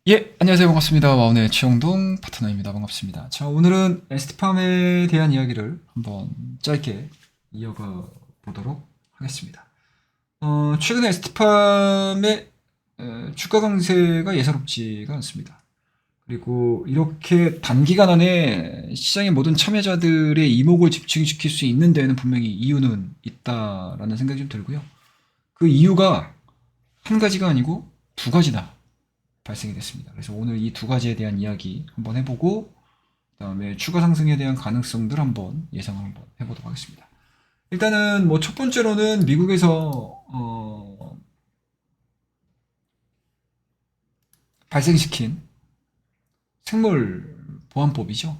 예, 안녕하세요. 반갑습니다. 와운의 최영동 파트너입니다. 반갑습니다. 자, 오늘은 에스티팜에 대한 이야기를 한번 짧게 이어가 보도록 하겠습니다. 최근에 에스티팜의 주가 강세가 예사롭지가 않습니다. 그리고 이렇게 단기간 안에 시장의 모든 참여자들의 이목을 집중시킬 수 있는 데에는 분명히 이유는 있다라는 생각이 좀 들고요. 그 이유가 한 가지가 아니고 두 가지다. 발생이 됐습니다. 그래서 오늘 이 두 가지에 대한 이야기 한번 해보고 그다음에 추가 상승에 대한 가능성들 한번 예상을 한번 해보도록 하겠습니다. 일단은 뭐 첫 번째로는 미국에서 발생시킨 생물보안법이죠.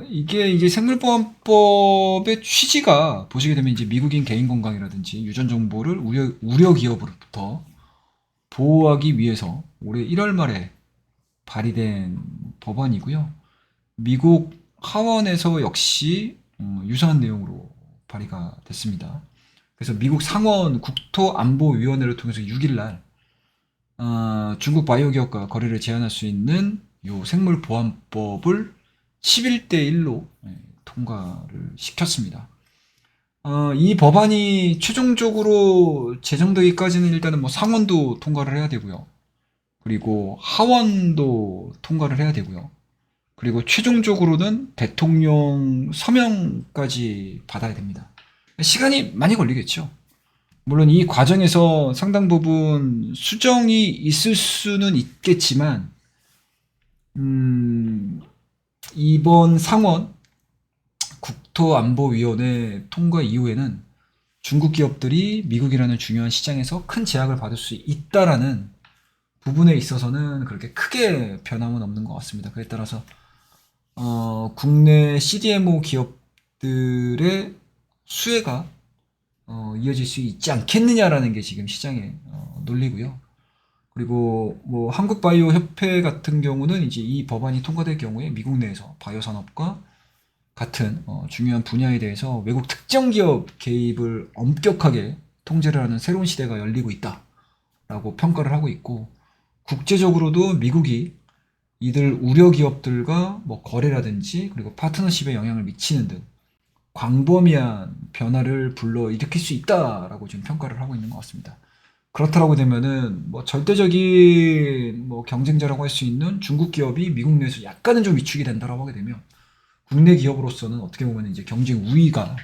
이게 이제 생물보안법의 취지가 보시게 되면 이제 미국인 개인 건강이라든지 유전 정보를 우려 기업으로부터 보호하기 위해서 올해 1월 말에 발의된 법안이고요. 미국 하원에서 역시 유사한 내용으로 발의가 됐습니다. 그래서 미국 상원 국토안보위원회를 통해서 6일 날 중국 바이오 기업과 거래를 제한할 수 있는 요 생물보안법을 11대 1로 통과를 시켰습니다. 이 법안이 최종적으로 제정되기까지는 일단은 뭐 상원도 통과를 해야 되고요. 그리고 하원도 통과를 해야 되고요. 그리고 최종적으로는 대통령 서명까지 받아야 됩니다. 시간이 많이 걸리겠죠. 물론 이 과정에서 상당 부분 수정이 있을 수는 있겠지만, 이번 상원 국토안보위원회 통과 이후에는 중국 기업들이 미국이라는 중요한 시장에서 큰 제약을 받을 수 있다라는 부분에 있어서는 그렇게 크게 변함은 없는 것 같습니다. 그에 따라서 국내 CDMO 기업들의 수혜가 이어질 수 있지 않겠느냐라는 게 지금 시장의 논리고요. 그리고 뭐 한국바이오 협회 같은 경우는 이제 이 법안이 통과될 경우에 미국 내에서 바이오 산업과 같은 중요한 분야에 대해서 외국 특정 기업 개입을 엄격하게 통제를 하는 새로운 시대가 열리고 있다라고 평가를 하고 있고, 국제적으로도 미국이 이들 우려 기업들과 뭐 거래라든지 그리고 파트너십에 영향을 미치는 등 광범위한 변화를 불러일으킬 수 있다라고 지금 평가를 하고 있는 것 같습니다. 그렇다라고 되면은 뭐 절대적인 뭐 경쟁자라고 할 수 있는 중국 기업이 미국 내에서 약간은 좀 위축이 된다라고 하게 되면 국내 기업으로서는 어떻게 보면 이제 경쟁 우위가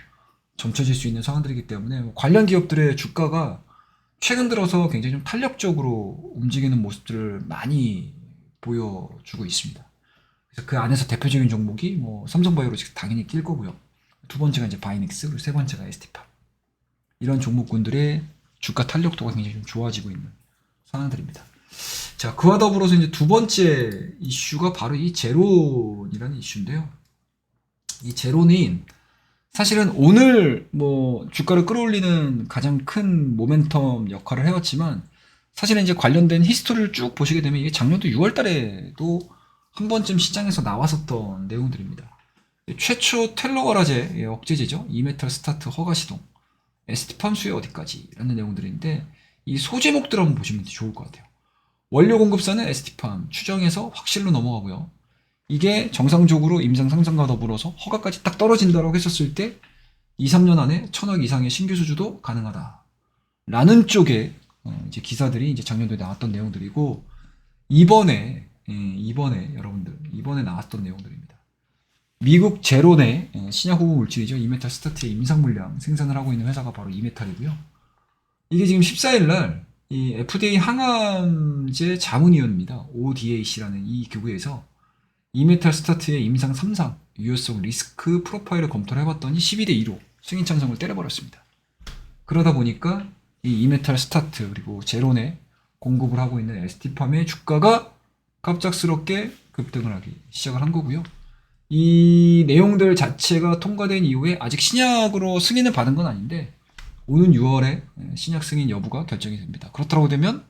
점쳐질 수 있는 상황들이기 때문에 뭐 관련 기업들의 주가가 최근 들어서 굉장히 좀 탄력적으로 움직이는 모습들을 많이 보여주고 있습니다. 그래서 그 안에서 대표적인 종목이 뭐 삼성바이오로 당연히 낄 거고요. 두 번째가 이제 바이닉스, 그리고 세 번째가 에스티파. 이런 종목군들의 주가 탄력도가 굉장히 좀 좋아지고 있는 상황들입니다. 자, 그와 더불어서 이제 두 번째 이슈가 바로 이 제론이라는 이슈인데요. 이 제론이 사실은 오늘 뭐 주가를 끌어올리는 가장 큰 모멘텀 역할을 해왔지만, 사실은 이제 관련된 히스토리를 쭉 보시게 되면 이게 작년도 6월 달에도 한 번쯤 시장에서 나왔었던 내용들입니다. 최초 텔러와라제 억제제죠. 이메탈 스타트 허가 시동, 에스티팜 수요 어디까지 라는 내용들인데, 이 소제목들 한번 보시면 좋을 것 같아요. 원료 공급사는 에스티팜 추정해서 확실로 넘어가고요. 이게 정상적으로 임상 상장과 더불어서 허가까지 딱 떨어진다고 했었을 때 2, 3년 안에 1000억 이상의 신규 수주도 가능하다. 라는 쪽에 이제 기사들이 이제 작년도에 나왔던 내용들이고, 이번에 여러분들 이번에 나왔던 내용들입니다. 미국 제론의 신약 후보 물질이죠. 이메탈 스타트의 임상 물량 생산을 하고 있는 회사가 바로 이메탈이고요. 이게 지금 14일 날 이 FDA 항암제 자문위원입니다. ODAC라는 이 기구에서 이메탈 스타트의 임상 3상 유효성 리스크 프로파일을 검토를 해봤더니 12대 2로 승인 찬성을 때려버렸습니다. 그러다 보니까 이 이메탈 스타트 그리고 제론에 공급을 하고 있는 에스티팜의 주가가 갑작스럽게 급등을 하기 시작을 한 거고요. 이 내용들 자체가 통과된 이후에 아직 신약으로 승인을 받은 건 아닌데, 오는 6월에 신약 승인 여부가 결정이 됩니다. 그렇다고 되면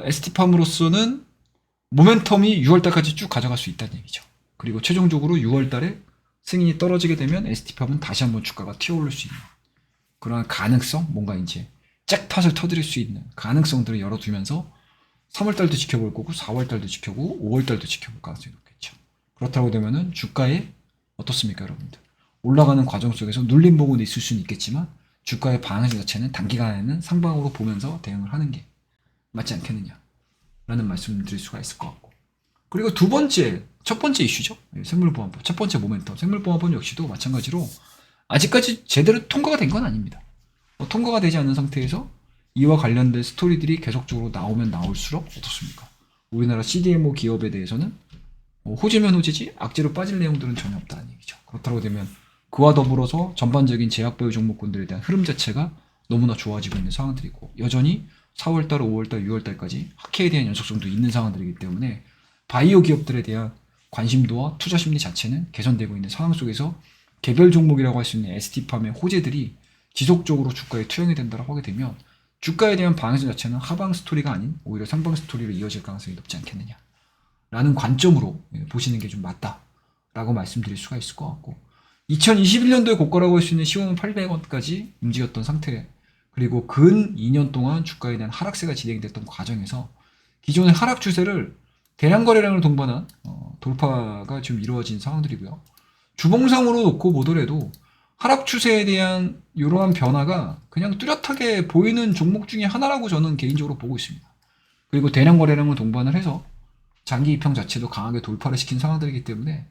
에스티팜으로서는 모멘텀이 6월달까지 쭉 가져갈 수 있다는 얘기죠. 그리고 최종적으로 6월달에 승인이 떨어지게 되면 에스티팜은 다시 한번 주가가 튀어오를 수 있는 그러한 가능성, 뭔가 이제 잭팟을 터뜨릴 수 있는 가능성들을 열어두면서 3월달도 지켜볼 거고 4월달도 지켜보고 5월달도 지켜볼 가능성이 높겠죠. 그렇다고 되면은 주가에 어떻습니까, 여러분들? 올라가는 과정 속에서 눌림 부분이 있을 수는 있겠지만 주가의 방향 자체는 단기간에는 상방으로 보면서 대응을 하는 게 맞지 않겠느냐 라는 말씀을 드릴 수가 있을 것 같고, 그리고 첫 번째 이슈죠. 생물보험법 첫 번째 모멘텀, 생물보험법 역시도 마찬가지로 아직까지 제대로 통과가 된 건 아닙니다. 통과가 되지 않은 상태에서 이와 관련된 스토리들이 계속적으로 나오면 나올수록 어떻습니까? 우리나라 CDMO 기업에 대해서는 호재면 호재지 악재로 빠질 내용들은 전혀 없다는 얘기죠. 그렇다고 되면 그와 더불어서 전반적인 제약바이오 종목군들에 대한 흐름 자체가 너무나 좋아지고 있는 상황들이고, 여전히 4월달, 5월달, 6월달까지 학회에 대한 연속성도 있는 상황들이기 때문에 바이오 기업들에 대한 관심도와 투자 심리 자체는 개선되고 있는 상황 속에서 개별 종목이라고 할 수 있는 ST팜의 호재들이 지속적으로 주가에 투영이 된다고 하게 되면 주가에 대한 방향성 자체는 하방 스토리가 아닌 오히려 상방 스토리로 이어질 가능성이 높지 않겠느냐 라는 관점으로 보시는 게 좀 맞다라고 말씀드릴 수가 있을 것 같고, 2021년도에 고가라고 할 수 있는 15만 800원까지 움직였던 상태, 그리고 근 2년 동안 주가에 대한 하락세가 진행됐던 과정에서 기존의 하락 추세를 대량 거래량을 동반한 돌파가 좀 이루어진 상황들이고요. 주봉상으로 놓고 보더라도 하락 추세에 대한 이러한 변화가 그냥 뚜렷하게 보이는 종목 중에 하나라고 저는 개인적으로 보고 있습니다. 그리고 대량 거래량을 동반을 해서 장기 입형 자체도 강하게 돌파를 시킨 상황들이기 때문에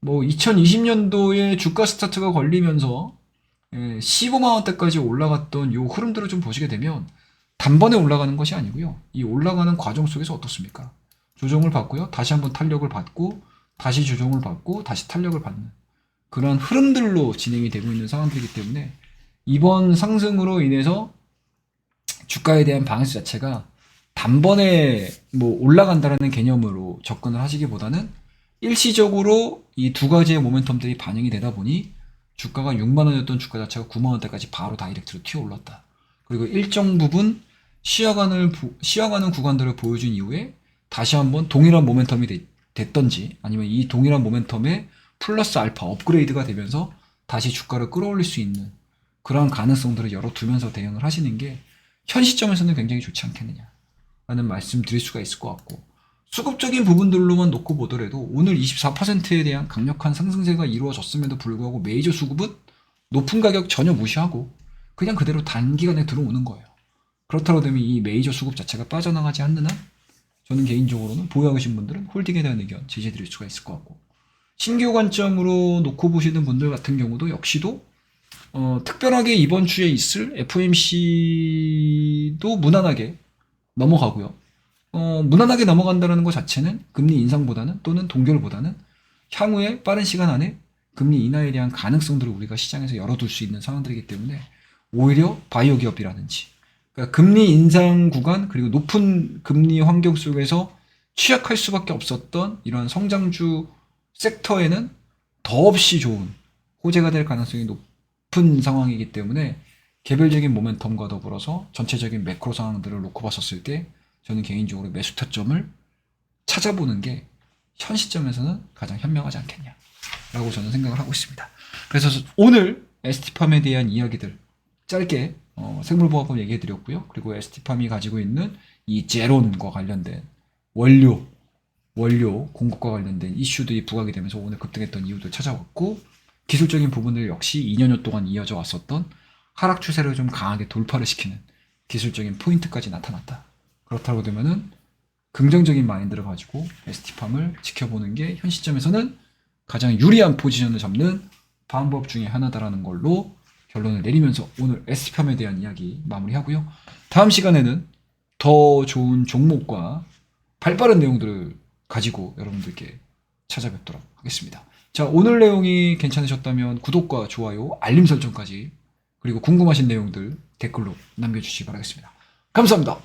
2020년도에 주가 스타트가 걸리면서 15만 원대까지 올라갔던 요 흐름들을 좀 보시게 되면 단번에 올라가는 것이 아니고요. 이 올라가는 과정 속에서 어떻습니까? 조정을 받고요. 다시 한번 탄력을 받고 다시 조정을 받고 다시 탄력을 받는 그런 흐름들로 진행이 되고 있는 상황들이기 때문에 이번 상승으로 인해서 주가에 대한 방향수 자체가 단번에 올라간다라는 개념으로 접근을 하시기보다는 일시적으로 이 두 가지의 모멘텀들이 반영이 되다 보니 주가가 6만 원이었던 주가 자체가 9만 원대까지 바로 다이렉트로 튀어 올랐다. 그리고 일정 부분 쉬어가는 구간들을 보여준 이후에 다시 한번 동일한 모멘텀이 됐던지 아니면 이 동일한 모멘텀에 플러스 알파 업그레이드가 되면서 다시 주가를 끌어올릴 수 있는 그러한 가능성들을 열어두면서 대응을 하시는 게 현 시점에서는 굉장히 좋지 않겠느냐라는 말씀 드릴 수가 있을 것 같고, 수급적인 부분들로만 놓고 보더라도 오늘 24%에 대한 강력한 상승세가 이루어졌음에도 불구하고 메이저 수급은 높은 가격 전혀 무시하고 그냥 그대로 단기간에 들어오는 거예요. 그렇다고 되면 이 메이저 수급 자체가 빠져나가지 않는 한 저는 개인적으로는 보유하고 계신 분들은 홀딩에 대한 의견 제시드릴 수가 있을 것 같고, 신규 관점으로 놓고 보시는 분들 같은 경우도 역시도 특별하게 이번 주에 있을 FOMC도 무난하게 넘어가고요. 무난하게 넘어간다는 것 자체는 금리 인상보다는 또는 동결보다는 향후에 빠른 시간 안에 금리 인하에 대한 가능성들을 우리가 시장에서 열어둘 수 있는 상황들이기 때문에 오히려 바이오 기업이라든지 그러니까 금리 인상 구간 그리고 높은 금리 환경 속에서 취약할 수밖에 없었던 이러한 성장주 섹터에는 더없이 좋은 호재가 될 가능성이 높은 상황이기 때문에 개별적인 모멘텀과 더불어서 전체적인 매크로 상황들을 놓고 봤었을 때 저는 개인적으로 매수 타점을 찾아보는 게 현 시점에서는 가장 현명하지 않겠냐라고 저는 생각을 하고 있습니다. 그래서 오늘 ST팜에 대한 이야기들 짧게 생물보호법 얘기해 드렸고요. 그리고 ST팜이 가지고 있는 이 제론과 관련된 원료 공급과 관련된 이슈들이 부각이 되면서 오늘 급등했던 이유도 찾아왔고, 기술적인 부분들 역시 2년여 동안 이어져 왔었던 하락 추세를 좀 강하게 돌파를 시키는 기술적인 포인트까지 나타났다. 그렇다고 되면은 긍정적인 마인드를 가지고 ST팜을 지켜보는 게 현 시점에서는 가장 유리한 포지션을 잡는 방법 중에 하나다라는 걸로 결론을 내리면서 오늘 ST팜에 대한 이야기 마무리하고요. 다음 시간에는 더 좋은 종목과 발빠른 내용들을 가지고 여러분들께 찾아뵙도록 하겠습니다. 자, 오늘 내용이 괜찮으셨다면 구독과 좋아요, 알림 설정까지 그리고 궁금하신 내용들 댓글로 남겨주시기 바라겠습니다. 감사합니다.